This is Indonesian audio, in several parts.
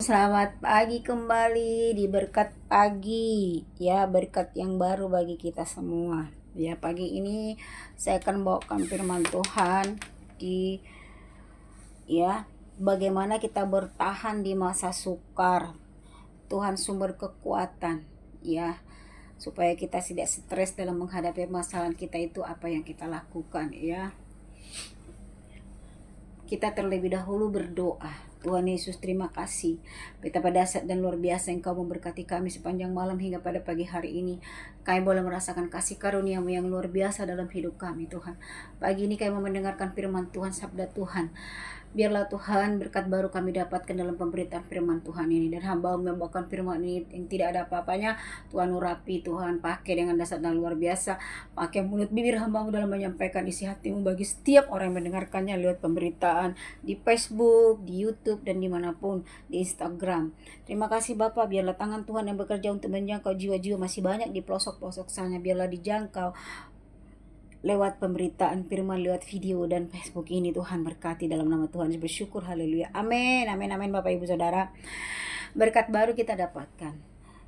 selamat pagi kembali di berkat pagi ya, berkat yang baru bagi kita semua. Ya, pagi ini saya akan bawakan firman Tuhan di bagaimana kita bertahan di masa sukar. Tuhan sumber kekuatan ya, supaya kita tidak stres dalam menghadapi masalah kita. Itu apa yang kita lakukan ya. Kita terlebih dahulu berdoa. Tuhan Yesus, terima kasih betapa dahsyat dan luar biasa Engkau memberkati kami sepanjang malam hingga pada pagi hari ini. Kami boleh merasakan kasih karunia-Mu yang luar biasa dalam hidup kami, Tuhan. Pagi ini kami mau mendengarkan firman Tuhan, sabda Tuhan. Biarlah Tuhan berkat baru kami dapatkan dalam pemberitaan firman Tuhan ini. Dan hamba membawakan firman ini yang tidak ada apa-apanya, Tuhan urapi, Tuhan pakai dengan dasar dan luar biasa. Pakai mulut bibir hamba-Mu dalam menyampaikan isi hati-Mu bagi setiap orang yang mendengarkannya lewat pemberitaan di Facebook, di YouTube, dan dimanapun, di Instagram. Terima kasih Bapak, biarlah tangan Tuhan yang bekerja untuk menjangkau jiwa-jiwa masih banyak di pelosok-pelosok sana. Biarlah dijangkau lewat pemberitaan firman, lewat video dan Facebook ini. Tuhan berkati dalam nama Tuhan, bersyukur, haleluya, amin, amin, amin. Bapak Ibu Saudara, berkat baru kita dapatkan.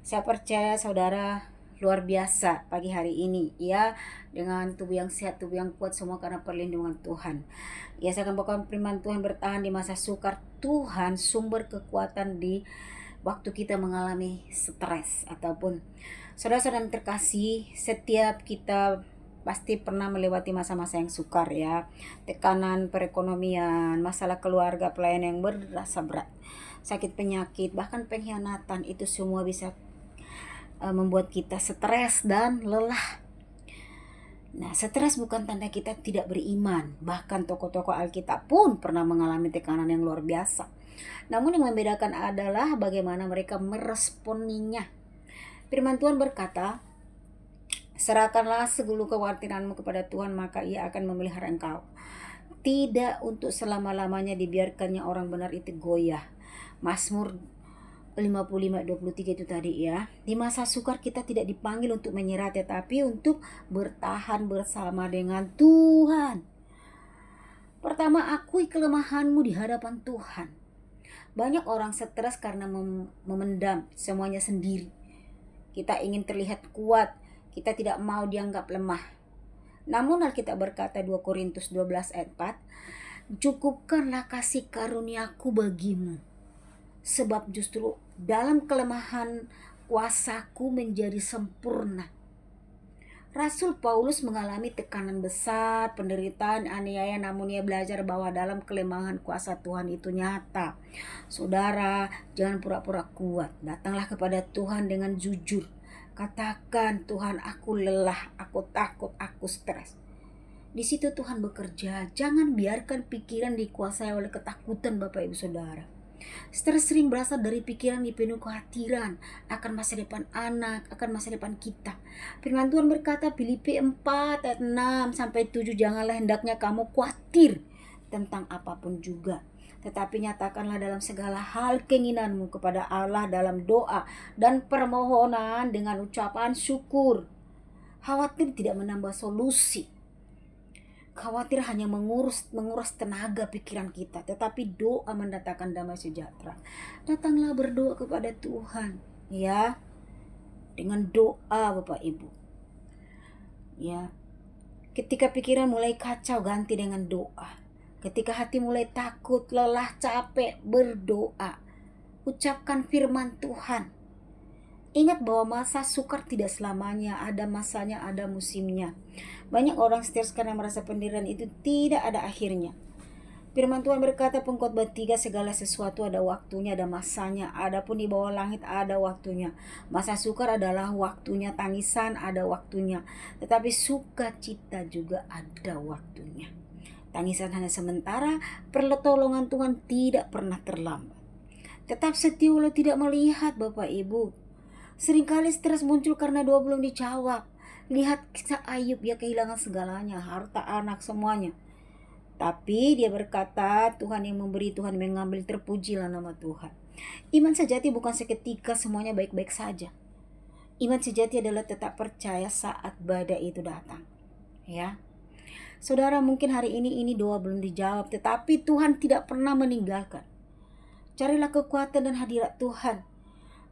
Saya percaya saudara luar biasa pagi hari ini ya, dengan tubuh yang sehat, tubuh yang kuat, semua karena perlindungan Tuhan ya. Saya akan bawakan firman Tuhan, bertahan di masa sukar. Tuhan sumber kekuatan di waktu kita mengalami stres ataupun saudara-saudara yang terkasih, setiap kita pasti pernah melewati masa-masa yang sukar ya. Tekanan perekonomian, masalah keluarga, pelayanan yang berasa berat, sakit penyakit, bahkan pengkhianatan, itu semua bisa membuat kita stres dan lelah. Nah, stres bukan tanda kita tidak beriman. Bahkan tokoh-tokoh Alkitab pun pernah mengalami tekanan yang luar biasa. Namun yang membedakan adalah bagaimana mereka meresponinya. Firman Tuhan berkata, serahkanlah seluruh kekhawatiranmu kepada Tuhan, maka Ia akan memelihara engkau. Tidak untuk selama-lamanya dibiarkannya orang benar itu goyah. Mazmur 55:23 itu tadi ya. Di masa sukar kita tidak dipanggil untuk menyerah, tetapi untuk bertahan bersama dengan Tuhan. Pertama, akui kelemahanmu di hadapan Tuhan. Banyak orang stres karena memendam semuanya sendiri. Kita ingin terlihat kuat, kita tidak mau dianggap lemah. Namun Alkitab berkata 2 Korintus 12 ayat 4, cukupkanlah kasih karuniaku bagimu, sebab justru dalam kelemahan kuasaku menjadi sempurna. Rasul Paulus mengalami tekanan besar, penderitaan, aniaya, namun ia belajar bahwa dalam kelemahan kuasa Tuhan itu nyata. Saudara, jangan pura-pura kuat. Datanglah kepada Tuhan dengan jujur. Katakan, Tuhan, aku lelah, aku takut, aku stres. Di situ Tuhan bekerja. Jangan biarkan pikiran dikuasai oleh ketakutan, Bapak Ibu Saudara. Stres sering berasal dari pikiran dipenuhi kekhawatiran akan masa depan anak, akan masa depan kita. Firman Tuhan berkata Filipi 4 ayat 6 sampai 7, janganlah hendaknya kamu khawatir tentang apapun juga, tetapi nyatakanlah dalam segala hal keinginanmu kepada Allah dalam doa dan permohonan dengan ucapan syukur. Khawatir tidak menambah solusi. Khawatir hanya menguras tenaga pikiran kita, tetapi doa mendatangkan damai sejahtera. Datanglah berdoa kepada Tuhan ya, dengan doa Bapak Ibu ya. Ketika pikiran mulai kacau, ganti dengan doa. Ketika hati mulai takut, lelah, capek, berdoa. Ucapkan firman Tuhan. Ingat bahwa masa sukar tidak selamanya, ada masanya, ada musimnya. Banyak orang stres karena merasa penderitaan itu tidak ada akhirnya. Firman Tuhan berkata Pengkhotbah 3, segala sesuatu ada waktunya, ada masanya. Adapun di bawah langit ada waktunya. Masa sukar adalah waktunya, tangisan ada waktunya, tetapi sukacita juga ada waktunya. Tangisan hanya sementara, pertolongan Tuhan tidak pernah terlambat. Tetap setia walau tidak melihat, Bapak Ibu. Seringkali stres muncul karena doa belum dijawab. Lihat kisah Ayub, dia kehilangan segalanya, harta, anak, semuanya. Tapi dia berkata, Tuhan yang memberi, Tuhan yang mengambil, terpujilah nama Tuhan. Iman sejati bukan seketika semuanya baik-baik saja. Iman sejati adalah tetap percaya saat badai itu datang. Ya. Saudara, mungkin hari ini doa belum dijawab, tetapi Tuhan tidak pernah meninggalkan. Carilah kekuatan dan hadirat Tuhan.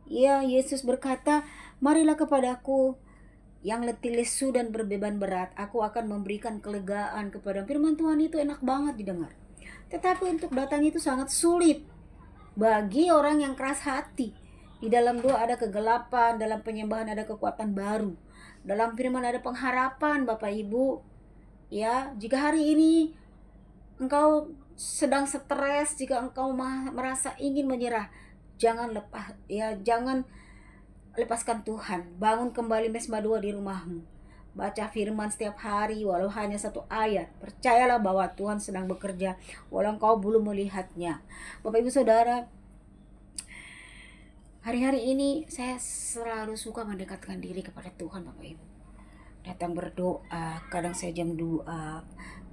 Ya, Yesus berkata, marilah kepadaku yang letih lesu dan berbeban berat, aku akan memberikan kelegaan kepada. Firman Tuhan itu enak banget didengar. Tetapi untuk datang itu sangat sulit bagi orang yang keras hati. Di dalam doa ada kegelapan, dalam penyembahan ada kekuatan baru. Dalam firman ada pengharapan, Bapak Ibu. Ya, jika hari ini engkau sedang stres, jika engkau merasa ingin menyerah, jangan lepaskan Tuhan. Bangun kembali mesbah 2 di rumahmu. Baca firman setiap hari walau hanya 1 ayat. Percayalah bahwa Tuhan sedang bekerja walau engkau belum melihatnya. Bapak Ibu Saudara, hari-hari ini saya selalu suka mendekatkan diri kepada Tuhan, Bapak Ibu. Datang berdoa, kadang saya jam 2,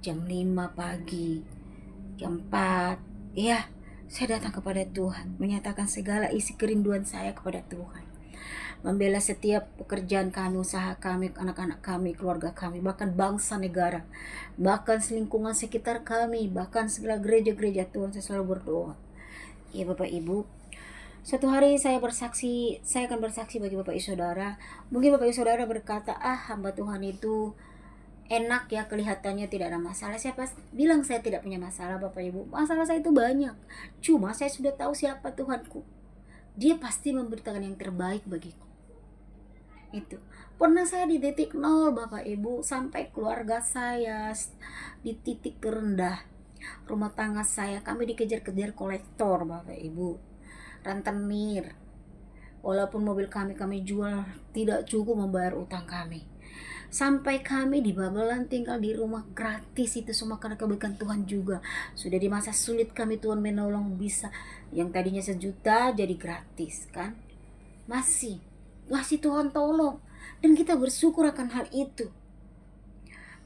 jam 5 pagi, jam 4. Ya, saya datang kepada Tuhan, menyatakan segala isi kerinduan saya kepada Tuhan. Membela setiap pekerjaan kami, usaha kami, anak-anak kami, keluarga kami, bahkan bangsa negara, bahkan lingkungan sekitar kami, bahkan segala gereja-gereja Tuhan. Saya selalu berdoa. Ya Bapak Ibu, suatu hari saya akan bersaksi bagi Bapak Ibu Saudara. Mungkin Bapak Ibu Saudara berkata, hamba Tuhan itu enak ya, kelihatannya tidak ada masalah. Saya pasti bilang saya tidak punya masalah, Bapak Ibu. Masalah saya itu banyak. Cuma saya sudah tahu siapa Tuhanku. Dia pasti memberitakan yang terbaik bagiku. Itu. Pernah saya di titik 0, Bapak Ibu, sampai keluarga saya di titik terendah. Rumah tangga saya, kami dikejar-kejar kolektor, Bapak Ibu. Rentenir. Walaupun mobil kami jual, tidak cukup membayar utang kami. Sampai kami di Babelan tinggal di rumah gratis, itu semua karena kebaikan Tuhan juga. Sudah di masa sulit kami Tuhan menolong, bisa yang tadinya 1 juta jadi gratis kan. Masih Tuhan tolong, dan kita bersyukur akan hal itu.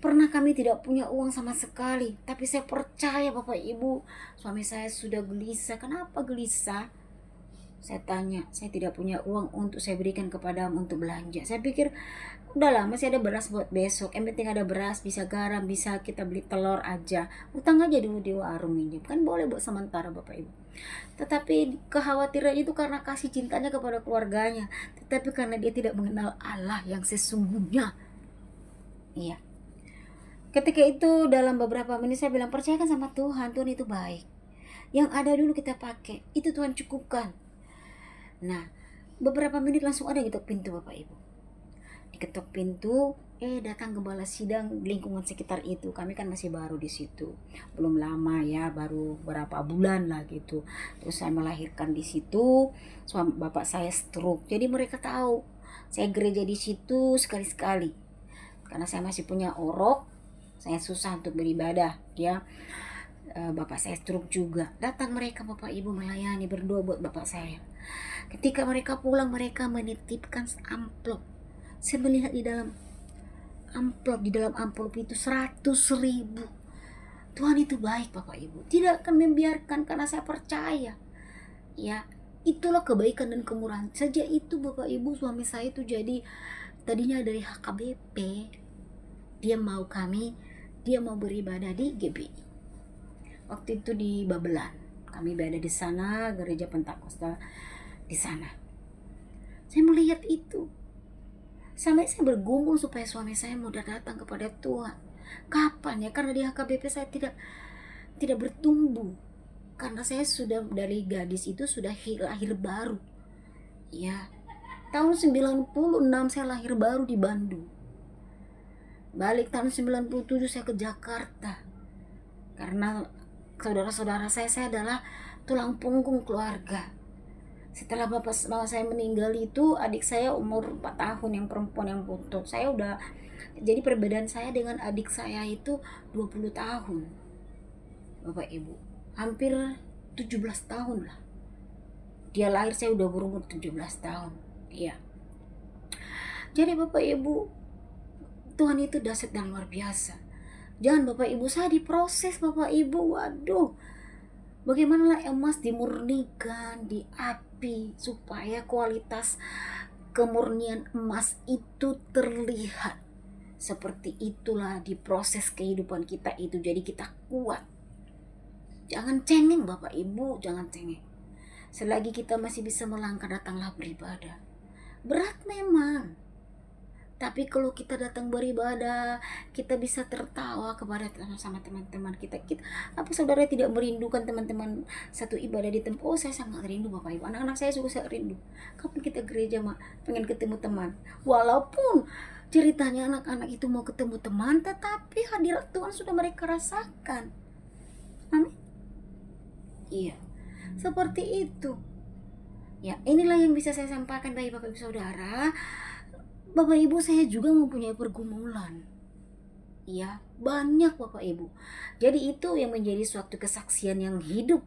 Pernah kami tidak punya uang sama sekali, tapi saya percaya Bapak Ibu, suami saya sudah gelisah. Kenapa gelisah? Saya tanya, saya tidak punya uang untuk saya berikan kepadamu untuk belanja. Saya pikir, udahlah masih ada beras buat besok. Yang penting ada beras, bisa garam, bisa kita beli telur aja. Utang aja dulu di warung minjem. Kan boleh buat sementara Bapak Ibu. Tetapi kekhawatiran itu karena kasih cintanya kepada keluarganya. Tetapi karena dia tidak mengenal Allah yang sesungguhnya. Iya. Ketika itu dalam beberapa menit saya bilang, percayakan sama Tuhan. Tuhan itu baik. Yang ada dulu kita pakai. Itu Tuhan cukupkan. Nah, beberapa menit langsung ada gitu pintu Bapak Ibu. Diketok pintu, datang gembala sidang lingkungan sekitar itu. Kami kan masih baru di situ, belum lama ya, baru berapa bulan lah gitu. Terus saya melahirkan di situ, suami bapak saya stroke. Jadi mereka tahu saya gereja di situ sekali-sekali. Karena saya masih punya orok, saya susah untuk beribadah ya. Bapak saya stroke juga. Datang mereka Bapak Ibu melayani, berdoa buat bapak saya. Ketika mereka pulang, mereka menitipkan amplop. Saya melihat di dalam amplop itu 100.000. Tuhan itu baik Bapak Ibu. Tidak akan membiarkan, karena saya percaya. Ya, itulah kebaikan dan kemurahan. Saja itu Bapak Ibu, suami saya itu jadi tadinya dari HKBP. Dia mau beribadah di GBI. Waktu itu di Babelan, kami berada di sana, gereja Pentakosta di sana. Saya melihat itu, sampai saya bergumul supaya suami saya mau datang kepada Tuhan. Kapan ya? Karena di HKBP saya tidak bertumbuh. Karena saya sudah dari gadis itu sudah lahir baru. Ya, tahun 96 saya lahir baru di Bandung. Balik tahun 97 saya ke Jakarta. Karena saudara-saudara saya adalah tulang punggung keluarga. Setelah bapak saya meninggal itu, adik saya umur 4 tahun yang perempuan yang buntut. Saya udah, jadi perbedaan saya dengan adik saya itu 20 tahun. Bapak Ibu, hampir 17 tahun lah. Dia lahir, saya udah berumur 17 tahun. Iya. Jadi Bapak Ibu, Tuhan itu dahsyat dan luar biasa. Jangan Bapak Ibu, saya diproses Bapak Ibu. Waduh, bagaimana emas dimurnikan di api supaya kualitas kemurnian emas itu terlihat. Seperti itulah diproses kehidupan kita itu, jadi kita kuat. Jangan cengeng Bapak Ibu, jangan cengeng. Selagi kita masih bisa melangkah, datanglah beribadah. Berat memang, tapi kalau kita datang beribadah, kita bisa tertawa kepada sama teman-teman kita. Apa saudara tidak merindukan teman-teman satu ibadah di tempat? Oh, saya sangat rindu Bapak Ibu. Anak-anak saya juga sangat rindu. Kapan kita gereja, Mak? Pengen ketemu teman. Walaupun ceritanya anak-anak itu mau ketemu teman, tetapi hadirat Tuhan sudah mereka rasakan. Amin. Iya, seperti itu. Ya, inilah yang bisa saya sampaikan bagi Bapak Ibu Saudara. Bapak Ibu, saya juga mempunyai pergumulan. Ya, banyak Bapak Ibu. Jadi itu yang menjadi suatu kesaksian yang hidup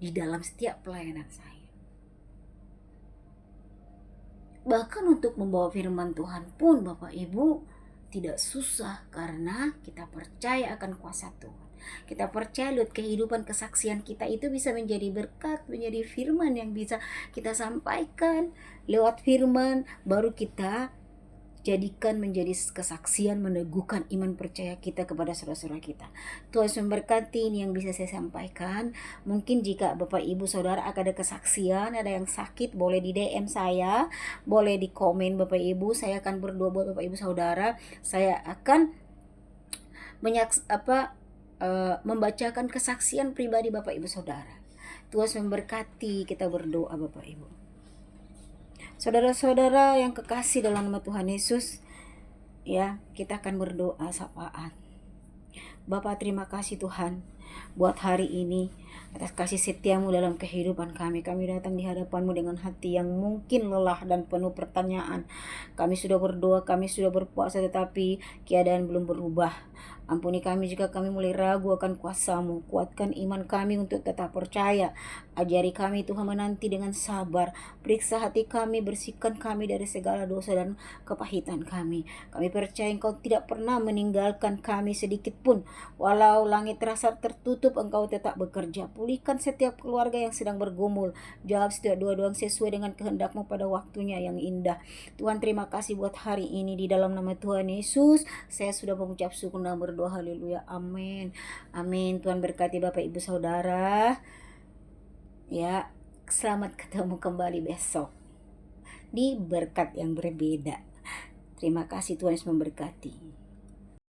di dalam setiap pelayanan saya. Bahkan untuk membawa firman Tuhan pun Bapak Ibu tidak susah, karena kita percaya akan kuasa Tuhan. Kita percaya lewat kehidupan kesaksian kita itu bisa menjadi berkat, menjadi firman yang bisa kita sampaikan. Lewat firman baru kita jadikan menjadi kesaksian, meneguhkan iman percaya kita kepada saudara-saudara kita. Tuhan memberkati. Ini yang bisa saya sampaikan. Mungkin jika Bapak Ibu Saudara ada kesaksian, ada yang sakit, boleh di DM saya, boleh di komen Bapak Ibu. Saya akan berdoa buat Bapak Ibu Saudara. Saya akan membacakan kesaksian pribadi Bapak Ibu Saudara. Tuhan memberkati. Kita berdoa Bapak Ibu. Saudara-saudara yang kekasih dalam nama Tuhan Yesus, ya, kita akan berdoa syafaat. Bapa, terima kasih Tuhan buat hari ini, atas kasih setiamu dalam kehidupan kami. Kami datang di hadapanmu dengan hati yang mungkin lelah dan penuh pertanyaan. Kami sudah berdoa, kami sudah berpuasa, tetapi keadaan belum berubah. Ampuni kami jika kami mulai ragu akan kuasa-Mu. Kuatkan iman kami untuk tetap percaya. Ajari kami Tuhan menanti dengan sabar. Periksa hati kami, bersihkan kami dari segala dosa dan kepahitan kami. Kami percaya Engkau tidak pernah meninggalkan kami sedikit pun. Walau langit terasa tertutup, Engkau tetap bekerja. Pulihkan setiap keluarga yang sedang bergumul. Jawab setiap doa-doa sesuai dengan kehendak-Mu pada waktunya yang indah. Tuhan, terima kasih buat hari ini. Di dalam nama Tuhan Yesus, saya sudah mengucap syukur dan berdoa. Haleluya. Amin. Amin. Tuhan berkati Bapak Ibu Saudara. Ya, selamat ketemu kembali besok di berkat yang berbeda. Terima kasih, Tuhan Yesus memberkati.